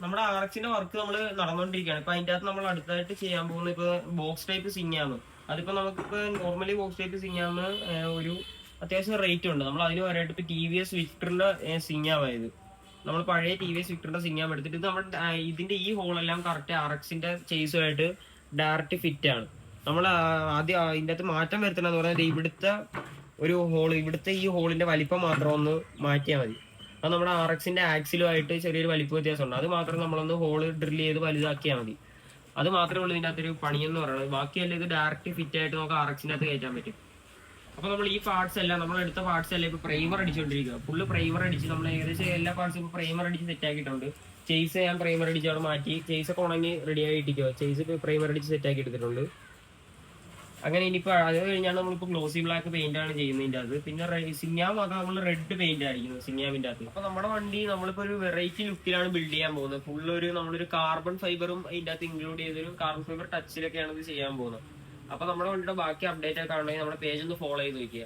നമ്മുടെ ആർഎക്സിന്റെ വർക്ക് നമ്മൾ നടന്നുകൊണ്ടിരിക്കുകയാണ്. ഇപ്പൊ അതിന്റെ അകത്ത് നമ്മൾ അടുത്തായിട്ട് ചെയ്യാൻ പോകുന്നത് ഇപ്പൊ ബോക്സ് ടൈപ്പ് സിങ്ങാണ്. അതിപ്പോ നമുക്കിപ്പോ നോർമലി ബോക്സ് ടൈപ്പ് സിങ്ങാന്ന് ഒരു അത്യാവശ്യം റേറ്റ് ഉണ്ട്. നമ്മൾ അതിന് വരായിട്ട് ഇപ്പൊ ടി വി എസ് വിക്ടറിന്റെ സിങ്ങാവായത്. നമ്മൾ പഴയ ടി വി എസ് വിക്ടറിന്റെ സിങ്ങാൻ എടുത്തിട്ട് ഇത് നമ്മൾ ഇതിന്റെ ഈ ഹോളെല്ലാം കറക്റ്റ് ആർഎക്സിന്റെ ചേസുമായിട്ട് ഡയറക്റ്റ് ഫിറ്റ് ആണ്. നമ്മൾ ആദ്യം ഇതിന്റെ അകത്ത് മാറ്റം വരുത്തണമെന്ന് പറഞ്ഞാൽ ഇവിടുത്തെ ഒരു ഹോൾ, ഇവിടുത്തെ ഈ ഹോളിന്റെ വലിപ്പം മാത്രം ഒന്ന് മാറ്റിയാൽ മതി. അത് നമ്മുടെ ആർഎക്സിന്റെ ആക്സിലുമായിട്ട് ചെറിയൊരു വലിപ്പ വ്യത്യാസമുണ്ട്. അത് മാത്രം നമ്മളൊന്ന് ഹോള് ഡ്രിൽ ചെയ്ത് വലുതാക്കിയാൽ മതി. അത് മാത്രമേ ഉള്ളൂ ഇതിന്റെ അകത്തൊരു പണിയെന്ന് പറയുന്നത്. ബാക്കിയല്ല ഇത് ഡയറക്റ്റ് ഫിറ്റ് ആയിട്ട് നമുക്ക് ആർഎക്സിന്റെ അകത്ത് കയറ്റാൻ പറ്റും. അപ്പൊ നമ്മൾ ഈ പാർട്സ് എല്ലാം, നമ്മൾ എടുത്ത പാർട്സ് എല്ലാം ഇപ്പൊ പ്രൈമർ അടിച്ചുകൊണ്ടിരിക്കുക. ഫുള്ള് പ്രൈമർ അടിച്ച് നമ്മൾ ഏകദേശം എല്ലാ പാർട്സും ഇപ്പൊ പ്രൈമർ അടിച്ച് സെറ്റ് ആക്കിയിട്ടുണ്ട്. ചേസ് ഞാൻ പ്രൈമർ അടിച്ച് അവിടെ മാറ്റി, ചേസ് ഒക്കെ ഉണങ്ങി റെഡി ആയിട്ടിരിക്കുക. ചേസ് ഇപ്പൊ പ്രൈമർ അടിച്ച് സെറ്റ് ആക്കി എടുത്തിട്ടുണ്ട്. അങ്ങനെ ഇനിയിപ്പോ അത് കഴിഞ്ഞാൽ നമ്മളിപ്പോ ഗ്ലോസി ബ്ലാക്ക് പെയിന്റ് ആണ് ചെയ്യുന്നതിന്റെ അത്. പിന്നെ സിങ്ങാം മാത്രം നമ്മൾ റെഡ് പെയിന്റ് ആയിരിക്കുന്നത് സിങ്ങാമിന്റെ അകത്ത്. അപ്പൊ നമ്മുടെ വണ്ടി നമ്മളിപ്പോ ഒരു വെറൈറ്റി ലുക്കിലാണ് ബിൽഡ് ചെയ്യാൻ പോകുന്നത്. ഫുള്ള് നമ്മളൊരു കാർബൺ ഫൈബറും അതിന്റെ അകത്ത് ഇൻക്ലൂഡ് ചെയ്തൊരു കാർബൺ ഫൈബർ ടച്ചിലൊക്കെയാണ് ഇത് ചെയ്യാൻ പോകുന്നത്. അപ്പൊ നമ്മുടെ വണ്ടിയുടെ ബാക്കി അപ്ഡേറ്റ് ഒക്കെ കാണണമെങ്കിൽ നമ്മുടെ പേജ് ഒന്ന് ഫോളോ ചെയ്ത് നോക്കുക.